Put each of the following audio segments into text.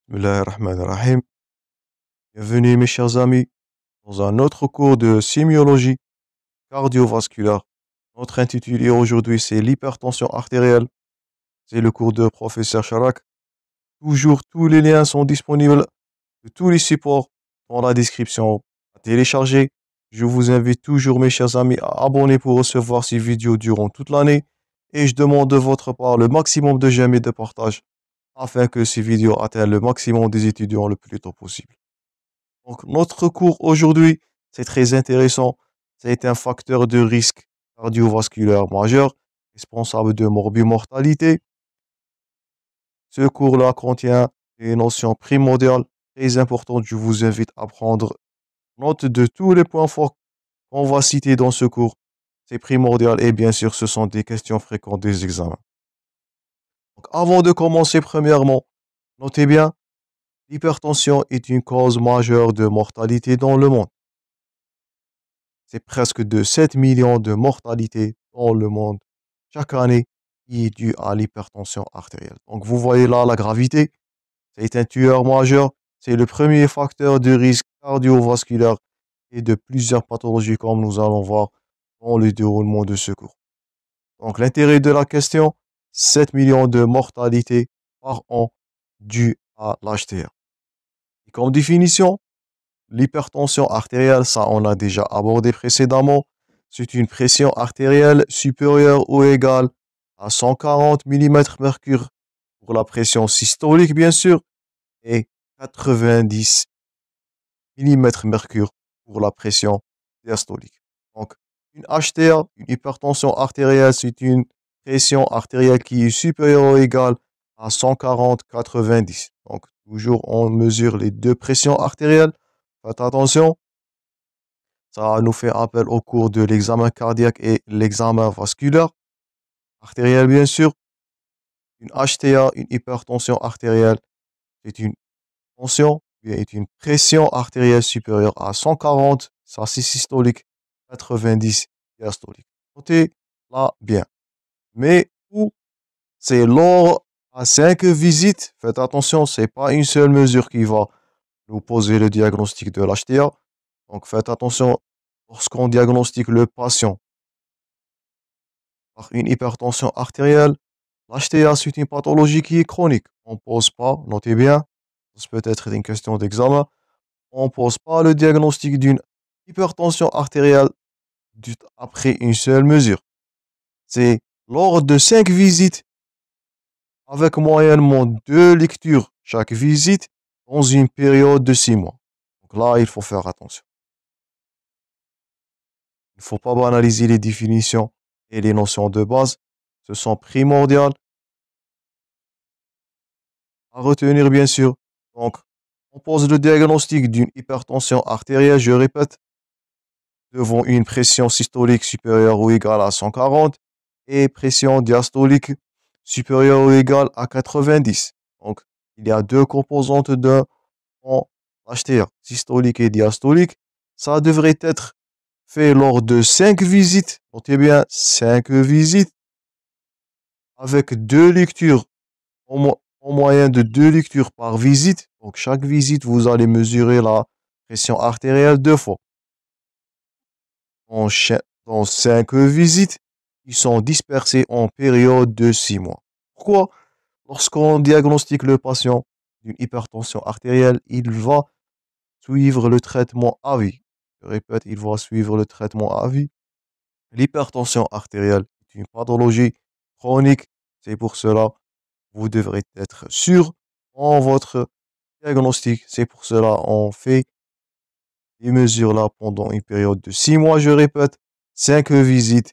Bismillahirrahmanirrahim. Bienvenue mes chers amis dans un autre cours de sémiologie cardiovasculaire. Notre intitulé aujourd'hui c'est l'hypertension artérielle. C'est le cours de professeur Charak. Toujours tous les liens sont disponibles de tous les supports dans la description à télécharger. Je vous invite toujours mes chers amis à abonner pour recevoir ces vidéos durant toute l'année et je demande de votre part le maximum de j'aime et de partage afin que ces vidéos atteignent le maximum des étudiants le plus tôt possible. Donc, notre cours aujourd'hui, c'est très intéressant. C'est un facteur de risque cardiovasculaire majeur, responsable de morbimortalité. Ce cours-là contient des notions primordiales très importantes. Je vous invite à prendre note de tous les points forts qu'on va citer dans ce cours. C'est primordial et bien sûr, ce sont des questions fréquentes des examens. Donc, avant de commencer, premièrement, notez bien, l'hypertension est une cause majeure de mortalité dans le monde. C'est presque de 7 millions de mortalités dans le monde chaque année qui est due à l'hypertension artérielle. Donc vous voyez là la gravité, c'est un tueur majeur, c'est le premier facteur de risque cardiovasculaire et de plusieurs pathologies comme nous allons voir dans le déroulement de ce cours. Donc l'intérêt de la question, 7 millions de mortalités par an dues à l'HTR. Et comme définition, l'hypertension artérielle, ça on a déjà abordé précédemment, c'est une pression artérielle supérieure ou égale à 140 mm/Hg pour la pression systolique bien sûr et 90 mm/Hg pour la pression diastolique. Donc une HTA, une hypertension artérielle, c'est une pression artérielle qui est supérieure ou égale à 140/90. Donc toujours on mesure les deux pressions artérielles. Faites attention, ça nous fait appel au cours de l'examen cardiaque et l'examen vasculaire. Artériel, bien sûr. Une HTA, une hypertension artérielle, c'est une tension, est une pression artérielle supérieure à 140, ça c'est systolique, 90 diastolique. Notez là bien. Mais où c'est lors à 5 visites, faites attention, c'est pas une seule mesure qui va nous poser le diagnostic de l'HTA. Donc faites attention lorsqu'on diagnostique le patient par une hypertension artérielle. L'HTA, c'est une pathologie qui est chronique. On ne pose pas, notez bien, c'est peut-être une question d'examen, on ne pose pas le diagnostic d'une hypertension artérielle après une seule mesure. C'est lors de 5 visites, avec moyennement 2 lectures chaque visite, dans une période de 6 mois. Donc là, il faut faire attention. Il ne faut pas banaliser les définitions et les notions de base. Ce sont primordiales à retenir, bien sûr. Donc, on pose le diagnostic d'une hypertension artérielle, je répète, devant une pression systolique supérieure ou égale à 140 et pression diastolique supérieure ou égale à 90. Donc, il y a deux composantes en HTA, systolique et diastolique. Ça devrait être fait lors de 5 visites. Notez bien, 5 visites avec 2 lectures, en moyenne de 2 lectures par visite. Donc, chaque visite, vous allez mesurer la pression artérielle 2 fois. Dans 5 visites, ils sont dispersés en période de 6 mois. Pourquoi? Lorsqu'on diagnostique le patient d'une hypertension artérielle, il va suivre le traitement à vie. Je répète, il va suivre le traitement à vie. L'hypertension artérielle est une pathologie chronique. C'est pour cela que vous devrez être sûr en votre diagnostic. C'est pour cela qu'on fait les mesures là pendant une période de 6 mois, je répète, 5 visites,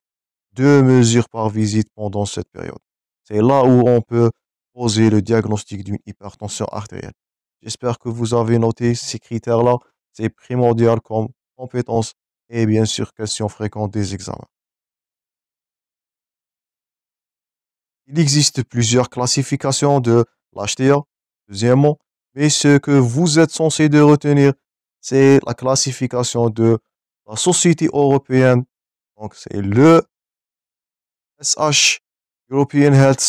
2 mesures par visite pendant cette période. C'est là où on peut poser le diagnostic d'une hypertension artérielle. J'espère que vous avez noté ces critères-là. C'est primordial comme compétence et bien sûr question fréquente des examens. Il existe plusieurs classifications de l'HTA, deuxièmement, mais ce que vous êtes censé de retenir, c'est la classification de la Société européenne. Donc, c'est le SH, European Health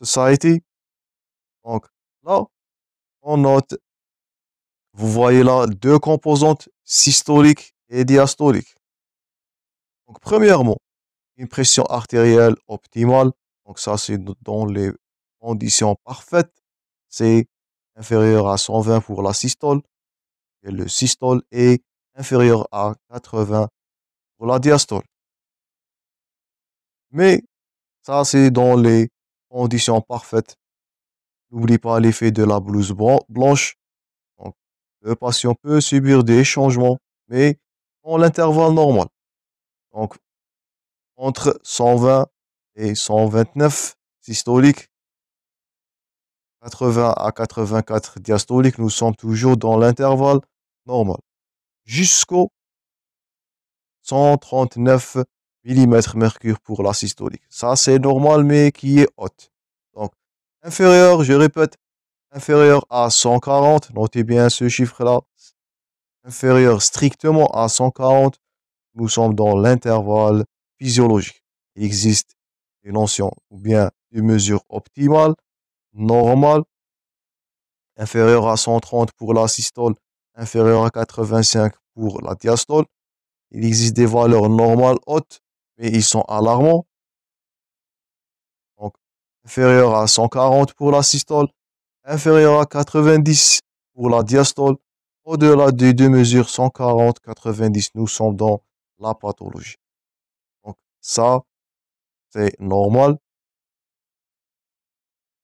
Society. Donc, là, on note, vous voyez là deux composantes, systolique et diastolique. Donc, premièrement, une pression artérielle optimale. Donc, ça, c'est dans les conditions parfaites. C'est inférieur à 120 pour la systole. Et le systole est inférieur à 80 pour la diastole. Mais ça, c'est dans les conditions parfaites. N'oublie pas l'effet de la blouse blanche. Donc, le patient peut subir des changements, mais dans l'intervalle normal. Donc, entre 120 et 129 systolique, 80 à 84 diastolique, nous sommes toujours dans l'intervalle normal. Jusqu'au 139 mm mercure pour la systolique. Ça, c'est normal, mais qui est haute. Donc, inférieur, je répète, inférieur à 140. Notez bien ce chiffre-là. Inférieur strictement à 140. Nous sommes dans l'intervalle physiologique. Il existe des notions ou bien des mesures optimales, normales, inférieures à 130 pour la systole, inférieure à 85 pour la diastole. Il existe des valeurs normales hautes, mais ils sont alarmants. Donc, inférieur à 140 pour la systole, inférieur à 90 pour la diastole. Au-delà des deux mesures 140-90, nous sommes dans la pathologie. Donc, ça, c'est normal.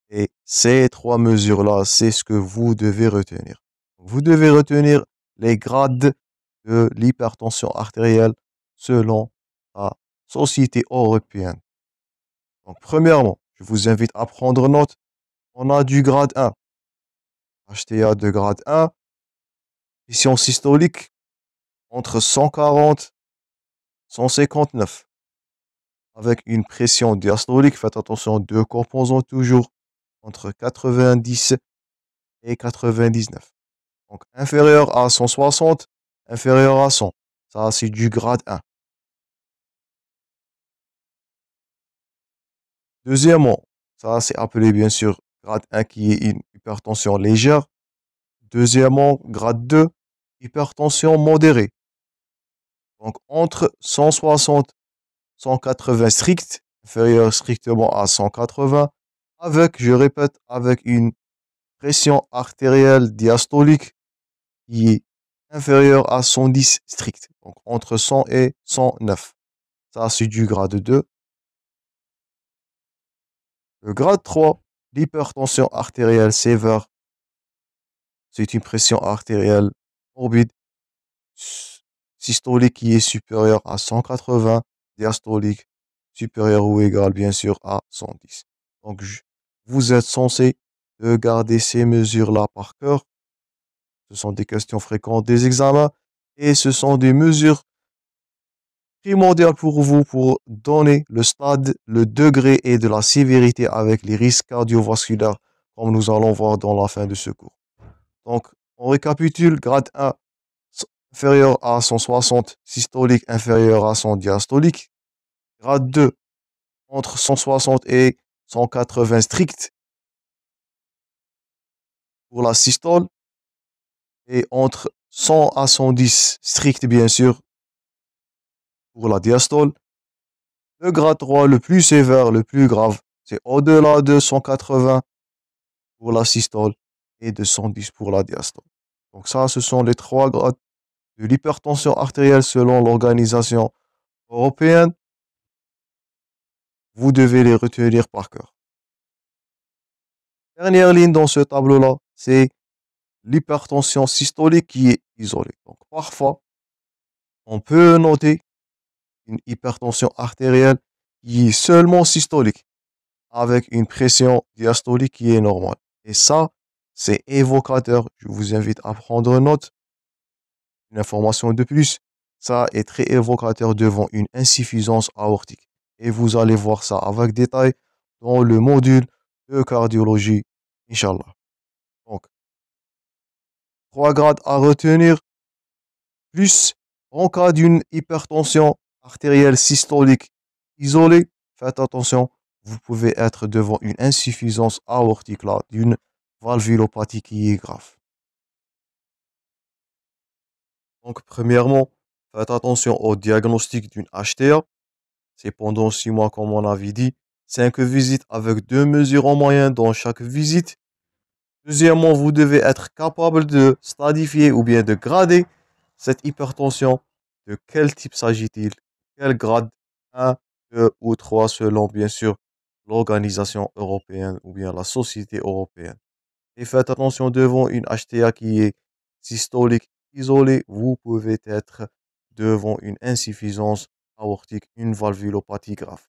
Et ces trois mesures-là, c'est ce que vous devez retenir. Vous devez retenir les grades de l'hypertension artérielle selon la Société européenne. Donc, premièrement, je vous invite à prendre note. On a du grade 1. HTA de grade 1. Pression systolique entre 140 et 159. Avec une pression diastolique, faites attention, deux composants toujours entre 90 et 99. Donc, inférieur à 160, inférieur à 100. Ça, c'est du grade 1. Deuxièmement, ça, c'est appelé bien sûr grade 1 qui est une hypertension légère. Deuxièmement, grade 2, hypertension modérée. Donc, entre 160 et 180 strict, inférieur strictement à 180, avec, je répète, avec une pression artérielle diastolique qui est inférieure à 110 strict. Donc, entre 100 et 109. Ça, c'est du grade 2. Le grade 3, l'hypertension artérielle sévère. C'est une pression artérielle morbide, systolique qui est supérieure à 180, diastolique supérieure ou égale bien sûr à 110. Donc vous êtes censé de garder ces mesures-là par cœur. Ce sont des questions fréquentes des examens et ce sont des mesures primordiales pour vous pour donner le stade, le degré et de la sévérité avec les risques cardiovasculaires comme nous allons voir dans la fin de ce cours. Donc, on récapitule, grade 1, inférieur à 160, systolique inférieur à 100, diastolique. Grade 2, entre 160 et 180 strict pour la systole. Et entre 100 à 110 strict, bien sûr, pour la diastole. Le grade 3, le plus sévère, le plus grave, c'est au-delà de 180 pour la systole et de 110 pour la diastole. Donc ça, ce sont les trois grades de l'hypertension artérielle selon l'organisation européenne. Vous devez les retenir par cœur. Dernière ligne dans ce tableau-là, c'est l'hypertension systolique qui est isolée. Donc parfois, on peut noter une hypertension artérielle qui est seulement systolique, avec une pression diastolique qui est normale. Et ça, c'est évocateur. Je vous invite à prendre note. Une information de plus, ça est très évocateur devant une insuffisance aortique. Et vous allez voir ça avec détail dans le module de cardiologie, Inch'Allah. Donc, 3 grades à retenir, plus en cas d'une hypertension artérielle systolique isolée, faites attention, vous pouvez être devant une insuffisance aortique là, d'une valvulopathie qui est grave. Donc, premièrement, faites attention au diagnostic d'une HTA. C'est pendant 6 mois, comme on avait dit, 5 visites avec 2 mesures en moyenne dans chaque visite. Deuxièmement, vous devez être capable de stratifier ou bien de grader cette hypertension. De quel type s'agit-il? Quel grade? Un, 2 ou 3 selon bien sûr l'organisation européenne ou bien la société européenne. Et faites attention devant une HTA qui est systolique isolée, vous pouvez être devant une insuffisance aortique, une valvulopathie grave.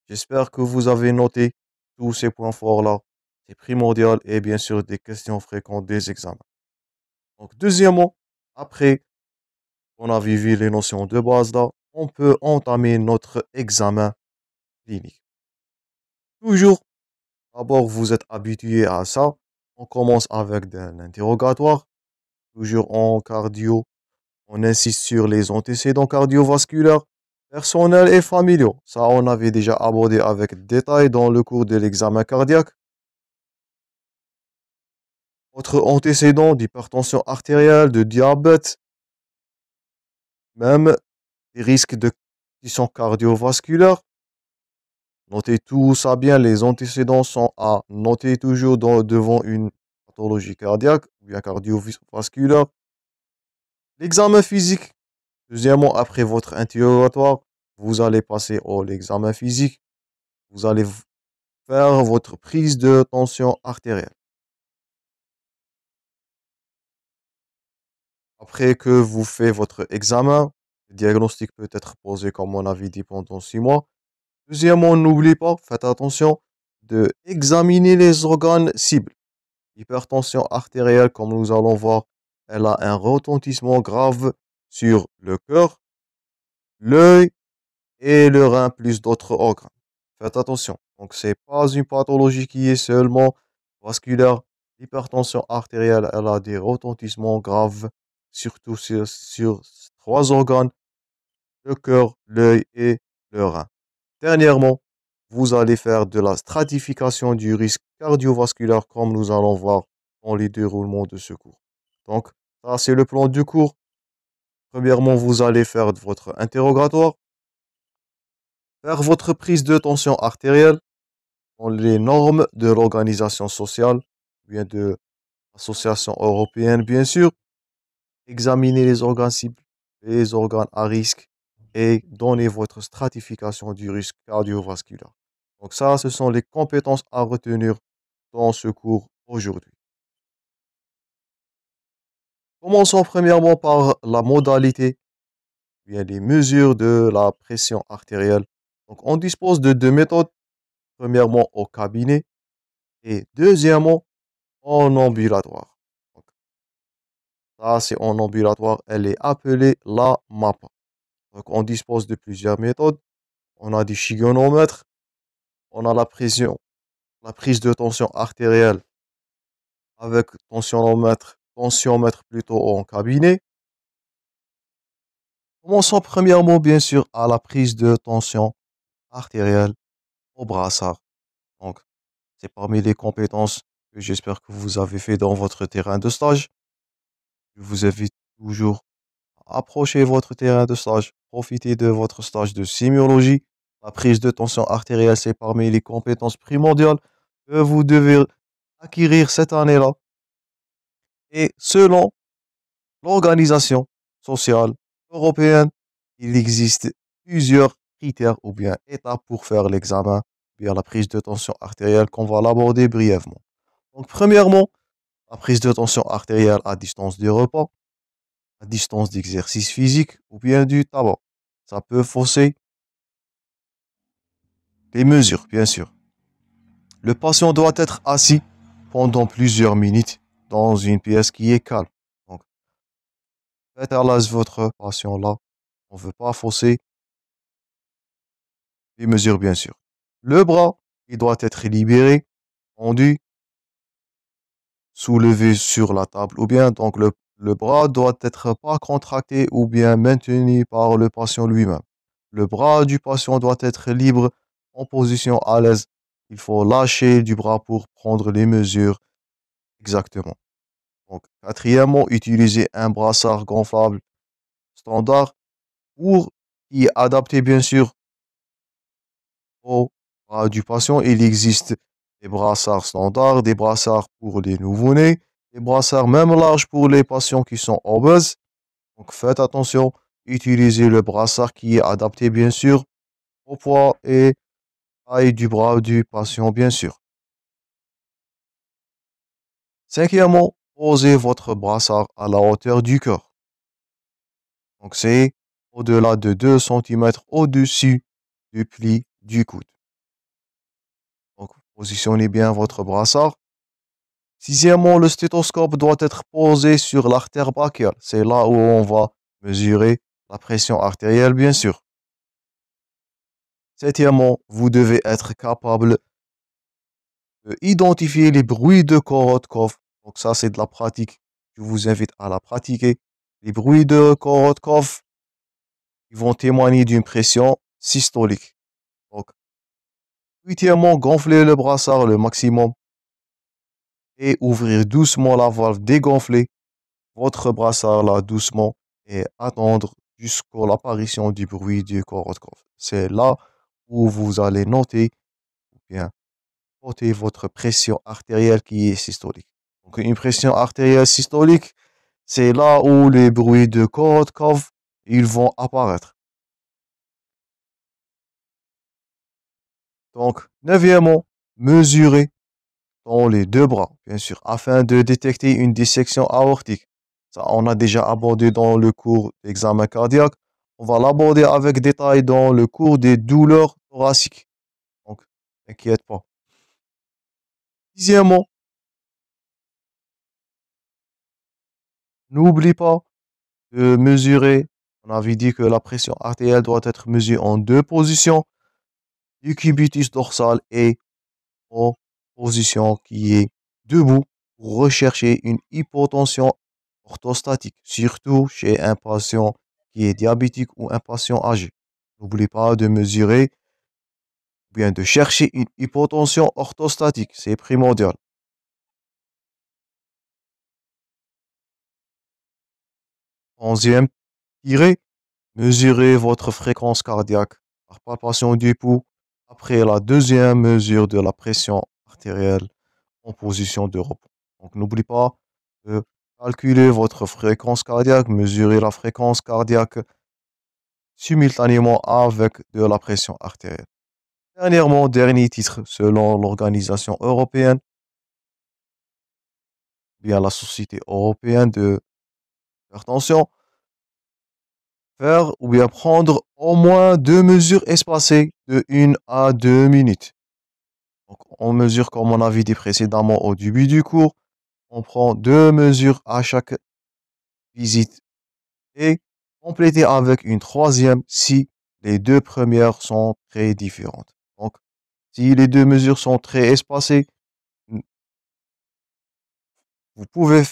J'espère que vous avez noté tous ces points forts-là. C'est primordial et bien sûr des questions fréquentes des examens. Donc, deuxièmement, après qu'on a vu les notions de base là, on peut entamer notre examen clinique. Toujours, d'abord, vous êtes habitué à ça. On commence avec un interrogatoire. Toujours en cardio, on insiste sur les antécédents cardiovasculaires, personnels et familiaux. Ça, on avait déjà abordé avec détail dans le cours de l'examen cardiaque. Autres antécédents d'hypertension artérielle, de diabète, même des risques de conditions cardiovasculaires. Notez tout ça bien, les antécédents sont à noter toujours devant une pathologie cardiaque ou bien cardiovasculaire. L'examen physique, deuxièmement, après votre interrogatoire, vous allez passer à l'examen physique. Vous allez faire votre prise de tension artérielle. Après que vous faites votre examen, le diagnostic peut être posé comme on avait dit pendant 6 mois. Deuxièmement, n'oubliez pas, faites attention de examiner les organes cibles. L'hypertension artérielle, comme nous allons voir, elle a un retentissement grave sur le cœur, l'œil et le rein, plus d'autres organes. Faites attention. Donc, c'est pas une pathologie qui est seulement vasculaire. L'hypertension artérielle, elle a des retentissements graves, surtout sur 3 organes, le cœur, l'œil et le rein. Dernièrement, vous allez faire de la stratification du risque cardiovasculaire comme nous allons voir dans les déroulements de ce cours. Donc, ça, c'est le plan du cours. Premièrement, vous allez faire votre interrogatoire, faire votre prise de tension artérielle dans les normes de l'organisation sociale, bien de l'association européenne, bien sûr, examiner les organes cibles, les organes à risque et donner votre stratification du risque cardiovasculaire. Donc ça, ce sont les compétences à retenir dans ce cours aujourd'hui. Commençons premièrement par la modalité, bien les mesures de la pression artérielle. Donc on dispose de 2 méthodes. Premièrement au cabinet et deuxièmement en ambulatoire. Donc, ça, c'est en ambulatoire. Elle est appelée la MAPA. Donc, on dispose de plusieurs méthodes. On a du chigonomètre. On a la pression, la prise de tension artérielle avec tensiomètre plutôt en cabinet. Commençons premièrement, bien sûr, à la prise de tension artérielle au brassard. Donc, c'est parmi les compétences que j'espère que vous avez fait dans votre terrain de stage. Je vous invite toujours à approcher votre terrain de stage. Profitez de votre stage de sémiologie. La prise de tension artérielle, c'est parmi les compétences primordiales que vous devez acquérir cette année-là. Et selon l'organisation sociale européenne, il existe plusieurs critères ou bien étapes pour faire l'examen, ou bien la prise de tension artérielle qu'on va l'aborder brièvement. Donc, premièrement, la prise de tension artérielle à distance du repas, à distance d'exercice physique ou bien du tabac. Ça peut fausser les mesures, bien sûr. Le patient doit être assis pendant plusieurs minutes dans une pièce qui est calme. Donc, faites à l'aise votre patient là. On ne veut pas fausser les mesures, bien sûr. Le bras, il doit être libéré, tendu, soulevé sur la table ou bien donc le bras doit être pas contracté ou bien maintenu par le patient lui-même. Le bras du patient doit être libre en position à l'aise. Il faut lâcher du bras pour prendre les mesures Exactement. Donc, quatrièmement, utilisez un brassard gonflable standard pour qui est adapté bien sûr au bras du patient. Il existe des brassards standards, des brassards pour les nouveau-nés, des brassards même larges pour les patients qui sont obèses. Donc faites attention, utilisez le brassard qui est adapté bien sûr au poids et taille du bras du patient bien sûr. Cinquièmement, posez votre brassard à la hauteur du corps. Donc c'est au-delà de 2 cm au-dessus du pli du coude. Donc positionnez bien votre brassard. Sixièmement, le stéthoscope doit être posé sur l'artère brachiale. C'est là où on va mesurer la pression artérielle, bien sûr. Septièmement, vous devez être capable d'identifier les bruits de Korotkov. Donc ça, c'est de la pratique. Je vous invite à la pratiquer. Les bruits de Korotkov, ils vont témoigner d'une pression systolique. Donc, huitièmement, gonfler le brassard le maximum et ouvrir doucement la valve dégonflée votre brassard là doucement et attendre jusqu'à l'apparition du bruit du Korotkov. C'est là où vous allez noter ou bien noter votre pression artérielle qui est systolique. Donc une pression artérielle systolique, c'est là où les bruits de Korotkov ils vont apparaître. Donc neuvièmement, mesurer dans les deux bras, bien sûr, afin de détecter une dissection aortique. Ça, on a déjà abordé dans le cours d'examen cardiaque. On va l'aborder avec détail dans le cours des douleurs thoraciques. Donc, t'inquiète pas. Dixièmement, n'oublie pas de mesurer. On avait dit que la pression artérielle doit être mesurée en deux positions, du cubitus dorsal et en position qui est debout pour rechercher une hypotension orthostatique, surtout chez un patient qui est diabétique ou un patient âgé. N'oubliez pas de mesurer ou bien de chercher une hypotension orthostatique, c'est primordial. Onzième tiré, mesurez votre fréquence cardiaque par palpation du pouls après la deuxième mesure de la pression artérielle en position de repos. Donc n'oubliez pas de calculer votre fréquence cardiaque, mesurer la fréquence cardiaque simultanément avec de la pression artérielle. Dernièrement, dernier titre, selon l'organisation européenne, bien la Société européenne de l'hypertension, faire ou bien prendre au moins deux mesures espacées de 1 à 2 minutes. Donc, on mesure, comme on avait dit précédemment au début du cours, on prend deux mesures à chaque visite et compléter avec une troisième si les deux premières sont très différentes. Donc, si les deux mesures sont très espacées, vous pouvez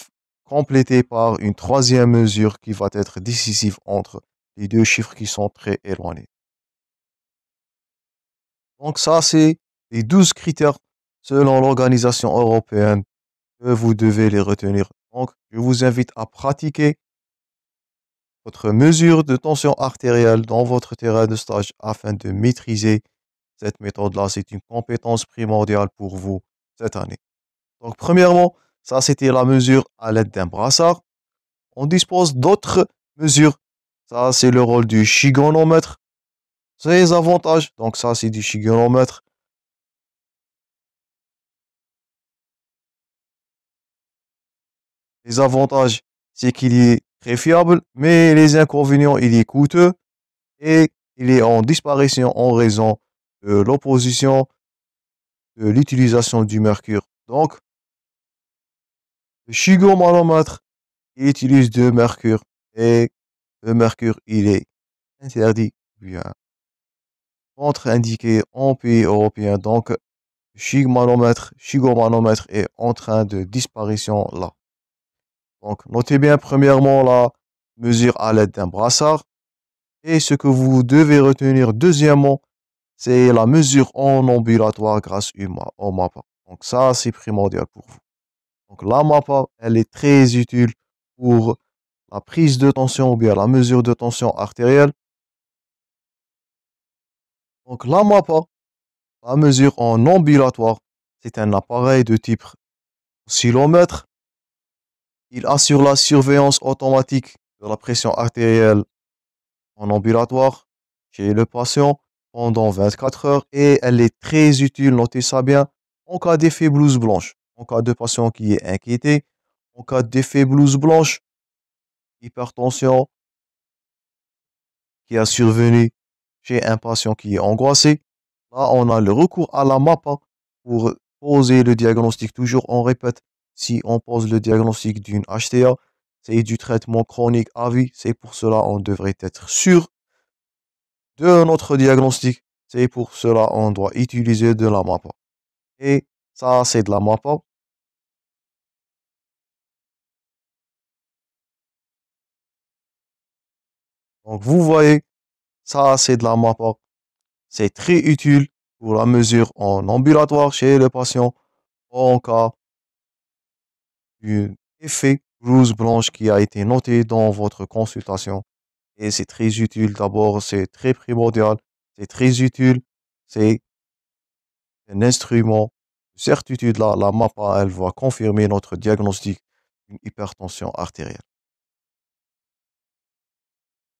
compléter par une troisième mesure qui va être décisive entre les deux chiffres qui sont très éloignés. Donc ça, c'est les 12 critères selon l'organisation européenne que vous devez les retenir. Donc, je vous invite à pratiquer votre mesure de tension artérielle dans votre terrain de stage afin de maîtriser cette méthode-là. C'est une compétence primordiale pour vous cette année. Donc, premièrement, ça, c'était la mesure à l'aide d'un brassard. On dispose d'autres mesures. Ça, c'est le rôle du chigonomètre. Ses avantages. Donc, ça, c'est du chigonomètre. Les avantages, c'est qu'il est très fiable, mais les inconvénients, il est coûteux et il est en disparition en raison de l'opposition de l'utilisation du mercure. Donc, le chigomanomètre, il utilise du mercure et le mercure, il est interdit, bien contre-indiqué en pays européen. Donc, le chigomanomètre est en train de disparition là. Donc, notez bien premièrement la mesure à l'aide d'un brassard. Et ce que vous devez retenir deuxièmement, c'est la mesure en ambulatoire grâce au MAPA. Donc ça, c'est primordial pour vous. Donc la MAPA, elle est très utile pour la prise de tension ou bien la mesure de tension artérielle. Donc la MAPA, la mesure en ambulatoire, c'est un appareil de type oscillomètre. Il assure la surveillance automatique de la pression artérielle en ambulatoire chez le patient pendant 24 heures et elle est très utile, notez ça bien, en cas d'effet blouse blanche, en cas de patient qui est inquiété, en cas d'effet blouse blanche, hypertension qui a survenu chez un patient qui est angoissé. Là, on a le recours à la MAPA pour poser le diagnostic. Toujours, on répète, si on pose le diagnostic d'une HTA, c'est du traitement chronique à vie. C'est pour cela on devrait être sûr de notre diagnostic. C'est pour cela on doit utiliser de la MAPA. Et ça, c'est de la MAPA. Donc, vous voyez, ça, c'est de la MAPA. C'est très utile pour la mesure en ambulatoire chez le patient en cas d'un effet blouse blanche qui a été noté dans votre consultation. Et c'est très utile. D'abord, c'est très primordial. C'est très utile. C'est un instrument de certitude. Là, la MAPA, elle va confirmer notre diagnostic d'une hypertension artérielle.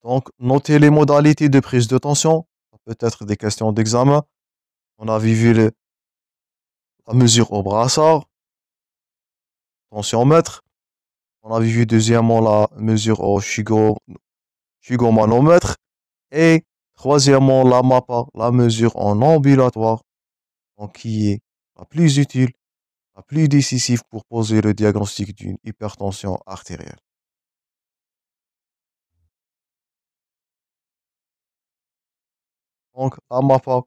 Donc, notez les modalités de prise de tension. Peut-être des questions d'examen. On a vu la mesure au brassard, tensiomètre. On a vu deuxièmement la mesure au chigomanomètre. Et troisièmement, la MAPA, la mesure en ambulatoire, donc qui est la plus utile, la plus décisive pour poser le diagnostic d'une hypertension artérielle. Donc, la MAPA,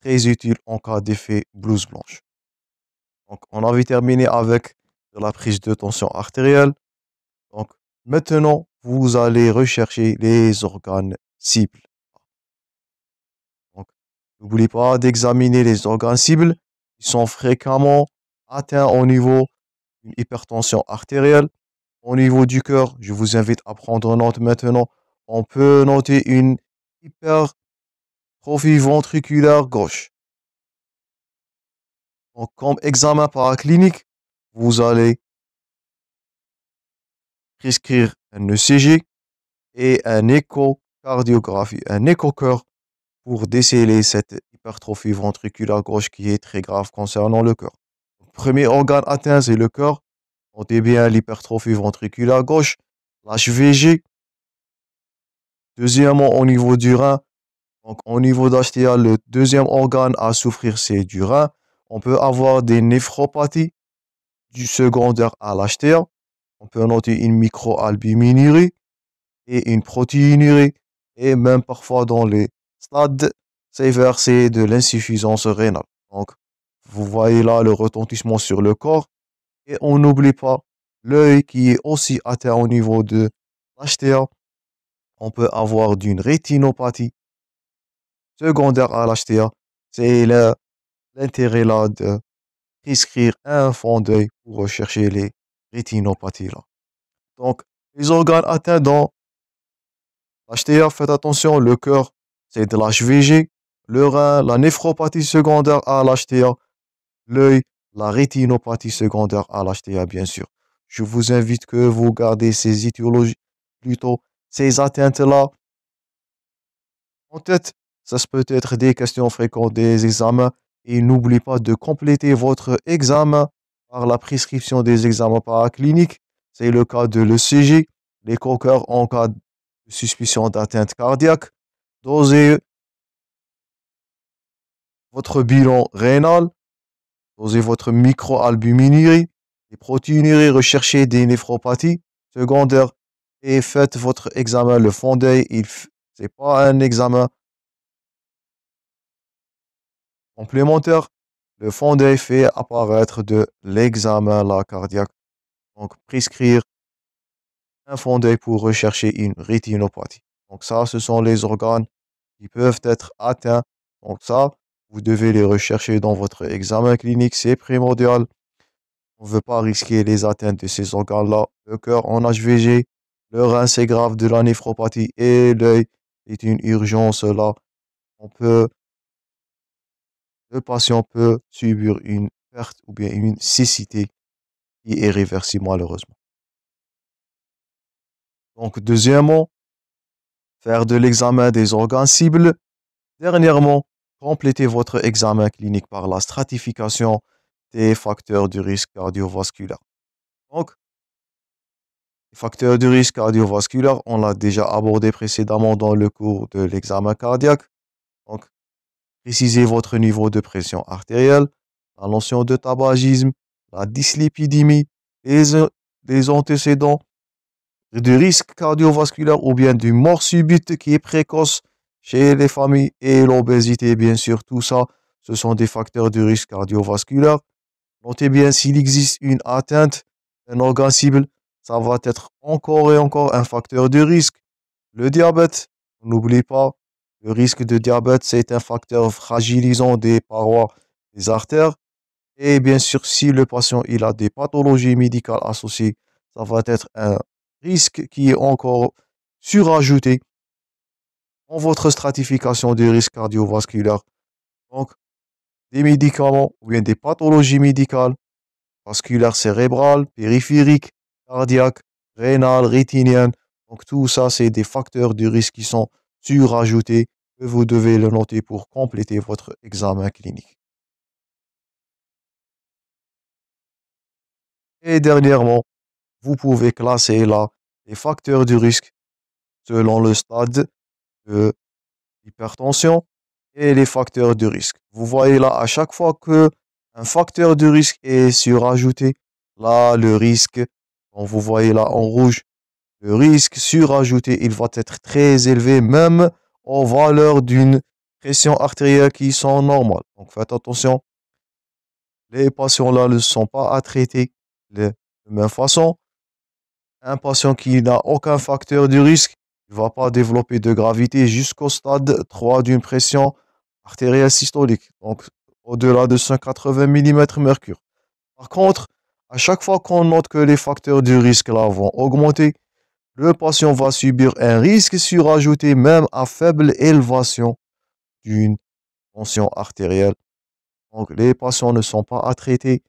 très utile en cas d'effet blouse blanche. Donc, on avait terminé avec la prise de tension artérielle. Donc, maintenant, vous allez rechercher les organes cibles. Donc, n'oubliez pas d'examiner les organes cibles qui sont fréquemment atteints au niveau d'une hypertension artérielle. Au niveau du cœur, je vous invite à prendre note maintenant. On peut noter une hypertrophie ventriculaire gauche. Donc, comme examen paraclinique, vous allez prescrire un ECG et un échocardiographie, un écho-cœur pour déceler cette hypertrophie ventriculaire gauche qui est très grave concernant le cœur. Le premier organe atteint, c'est le cœur. Notez bien l'hypertrophie ventriculaire gauche, l'HVG. Deuxièmement, au niveau du rein, donc au niveau d'HTA, le deuxième organe à souffrir, c'est du rein. On peut avoir des néphropathies du secondaire à l'HTA. On peut noter une microalbuminurie et une protéinurie. Et même parfois dans les stades sévères, c'est de l'insuffisance rénale. Donc, vous voyez là le retentissement sur le corps. Et on n'oublie pas l'œil qui est aussi atteint au niveau de l'HTA. On peut avoir d'une rétinopathie secondaire à l'HTA. C'est l'intérêt là de prescrire un fond d'œil pour rechercher les rétinopathies là. Donc, les organes atteints dans l'HTA, faites attention, le cœur, c'est de l'HVG, le rein, la néphropathie secondaire à l'HTA, l'œil, la rétinopathie secondaire à l'HTA, bien sûr. Je vous invite que vous gardez ces étiologies, plutôt ces atteintes-là en tête. Ça peut être des questions fréquentes des examens. Et n'oubliez pas de compléter votre examen par la prescription des examens paracliniques. C'est le cas de l'ECG, l'écho-cœur en cas de suspicion d'atteinte cardiaque. Dosez votre bilan rénal, dosez votre microalbuminurie, les protéinuries, recherchez des néphropathies secondaires et faites votre examen. Le fond d'œil, c'est pas un examen complémentaire. Le fond d'œil fait apparaître de l'examen la cardiaque. Donc, prescrire un fond d'œil pour rechercher une rétinopathie. Donc ça, ce sont les organes qui peuvent être atteints. Donc ça, vous devez les rechercher dans votre examen clinique, c'est primordial. On ne veut pas risquer les atteintes de ces organes-là. Le cœur en HVG, le rein, c'est grave, de la néphropathie et l'œil est une urgence là. On peut, le patient peut subir une perte ou bien une cécité qui est réversible malheureusement. Donc, deuxièmement, faire de l'examen des organes cibles. Dernièrement, complétez votre examen clinique par la stratification des facteurs de risque cardiovasculaire. Donc, les facteurs de risque cardiovasculaire, on l'a déjà abordé précédemment dans le cours de l'examen cardiaque. Donc, précisez votre niveau de pression artérielle, la notion de tabagisme, la dyslipidémie, les, les antécédents de risque cardiovasculaire ou bien d'une mort subite qui est précoce chez les familles et l'obésité, bien sûr, tout ça, ce sont des facteurs de risque cardiovasculaire. Notez bien, s'il existe une atteinte d'un organe cible, ça va être encore et encore un facteur de risque. Le diabète, n'oubliez pas, le risque de diabète, c'est un facteur fragilisant des parois des artères. Et bien sûr, si le patient il a des pathologies médicales associées, ça va être un risque qui est encore surajouté en votre stratification des risques cardiovasculaires. Donc, des médicaments ou bien des pathologies médicales, vasculaires cérébrales, périphériques, cardiaques, rénales, rétiniennes. Donc, tout ça, c'est des facteurs de risque qui sont surajoutés que vous devez le noter pour compléter votre examen clinique. Et dernièrement, vous pouvez classer là les facteurs de risque selon le stade de l'hypertension et les facteurs de risque. Vous voyez là, à chaque fois que un facteur de risque est surajouté, là, le risque, quand vous voyez là en rouge, le risque surajouté, il va être très élevé, même aux valeurs d'une pression artérielle qui sont normales. Donc faites attention, les patients là ne sont pas à traiter de la même façon. Un patient qui n'a aucun facteur de risque ne va pas développer de gravité jusqu'au stade 3 d'une pression artérielle systolique, donc au-delà de 180 mm mercure. Par contre, à chaque fois qu'on note que les facteurs de risque là vont augmenter, le patient va subir un risque surajouté même à faible élévation d'une tension artérielle. Donc les patients ne sont pas à traiter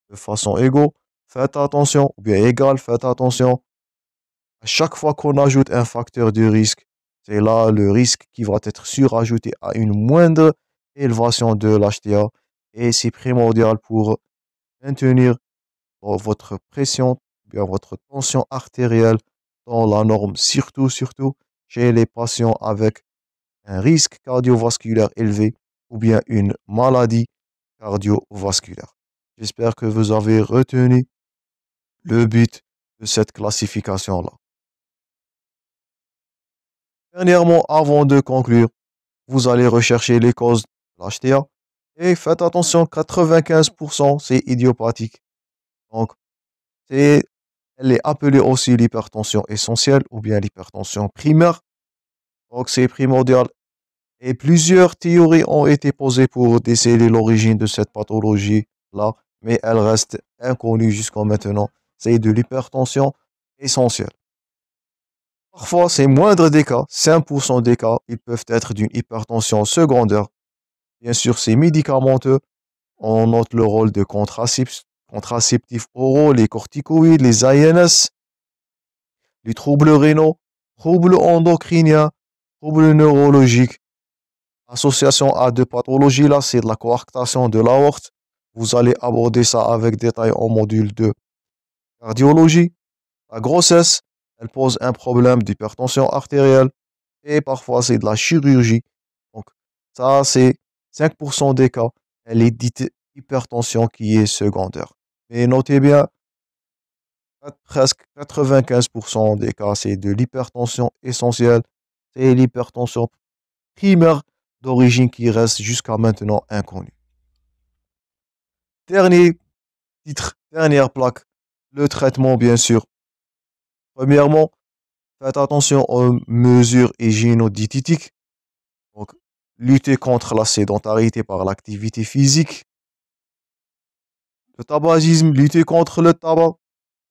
de façon égale. Faites attention, ou bien égale, faites attention. À chaque fois qu'on ajoute un facteur de risque, c'est là le risque qui va être surajouté à une moindre élévation de l'HTA. Et c'est primordial pour maintenir votre pression, bien votre tension artérielle dans la norme, surtout chez les patients avec un risque cardiovasculaire élevé ou bien une maladie cardiovasculaire. J'espère que vous avez retenu le but de cette classification-là. Dernièrement, avant de conclure, vous allez rechercher les causes de l'HTA et faites attention, 95% c'est idiopathique. Donc, elle est appelée aussi l'hypertension essentielle ou bien l'hypertension primaire. Donc, c'est primordial. Et plusieurs théories ont été posées pour déceler l'origine de cette pathologie-là, mais elle reste inconnue jusqu'à maintenant. C'est de l'hypertension essentielle. Parfois, c'est moindre des cas, 5% des cas, ils peuvent être d'une hypertension secondaire. Bien sûr, c'est médicamenteux. On note le rôle de contraceptifs oraux, les corticoïdes, les INS, les troubles rénaux, troubles endocriniens, troubles neurologiques. Association à deux pathologies, là, c'est de la coarctation de l'aorte. Vous allez aborder ça avec détail en module 2. Cardiologie, la grossesse, elle pose un problème d'hypertension artérielle et parfois c'est de la chirurgie. Donc ça, c'est 5% des cas. Elle est dite hypertension qui est secondaire. Mais notez bien, presque 95% des cas, c'est de l'hypertension essentielle. C'est l'hypertension primaire d'origine qui reste jusqu'à maintenant inconnue. Dernier titre, dernière plaque, le traitement bien sûr. Premièrement, faites attention aux mesures hygiéno-diététiques. Donc, lutter contre la sédentarité par l'activité physique. Le tabagisme, lutter contre le tabac,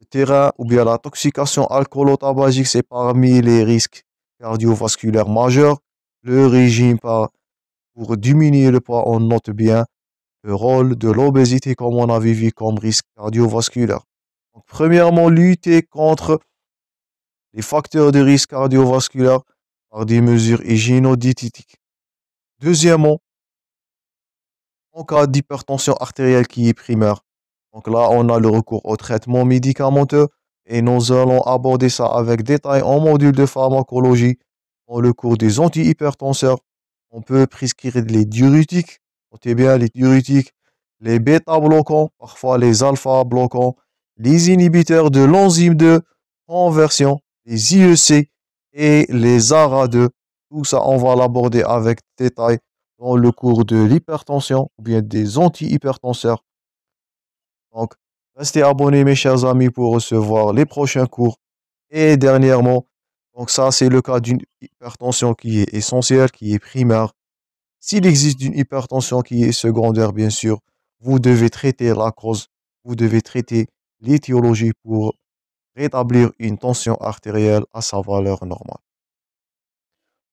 le terrain ou bien l'intoxication alcoolo-tabagique, c'est parmi les risques cardiovasculaires majeurs. Le régime pour diminuer le poids, on note bien le rôle de l'obésité comme on avait vu comme risque cardiovasculaire. Donc, premièrement, lutter contre les facteurs de risque cardiovasculaire par des mesures hygiéno-diététiques. Deuxièmement, en cas d'hypertension artérielle qui est primaire, donc là, on a le recours au traitement médicamenteux et nous allons aborder ça avec détail en module de pharmacologie. Dans le cours des antihypertenseurs, on peut prescrire les diurétiques, notez bien les diurétiques, les bêta-bloquants, parfois les alpha-bloquants, les inhibiteurs de l'enzyme de conversion, les IEC et les ARA2. Tout ça, on va l'aborder avec détail dans le cours de l'hypertension ou bien des antihypertenseurs. Donc, restez abonnés, mes chers amis, pour recevoir les prochains cours. Et dernièrement, donc ça, c'est le cas d'une hypertension qui est essentielle, qui est primaire. S'il existe une hypertension qui est secondaire, bien sûr, vous devez traiter la cause, vous devez traiter l'étiologie pour rétablir une tension artérielle à sa valeur normale.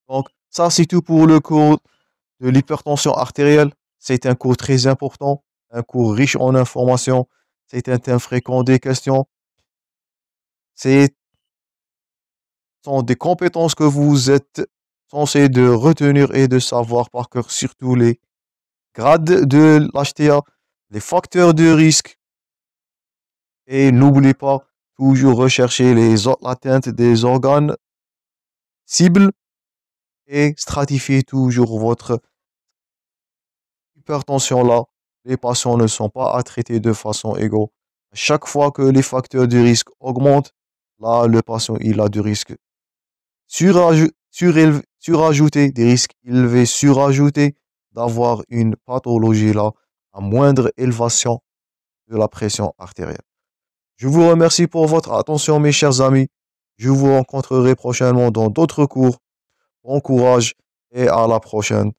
Donc, ça, c'est tout pour le cours de l'hypertension artérielle. C'est un cours très important, un cours riche en informations. C'est un thème fréquent des questions. Ce sont des compétences que vous êtes censé de retenir et de savoir par cœur, surtout les grades de l'HTA, les facteurs de risque. Et n'oubliez pas, toujours rechercher l'atteinte des organes cibles et stratifier toujours votre hypertension là. Les patients ne sont pas à traiter de façon égale. Chaque fois que les facteurs de risque augmentent, là, le patient, il a du risque surajouté, des risques élevés surajoutés d'avoir une pathologie là, à moindre élévation de la pression artérielle. Je vous remercie pour votre attention, mes chers amis. Je vous rencontrerai prochainement dans d'autres cours. Bon courage et à la prochaine.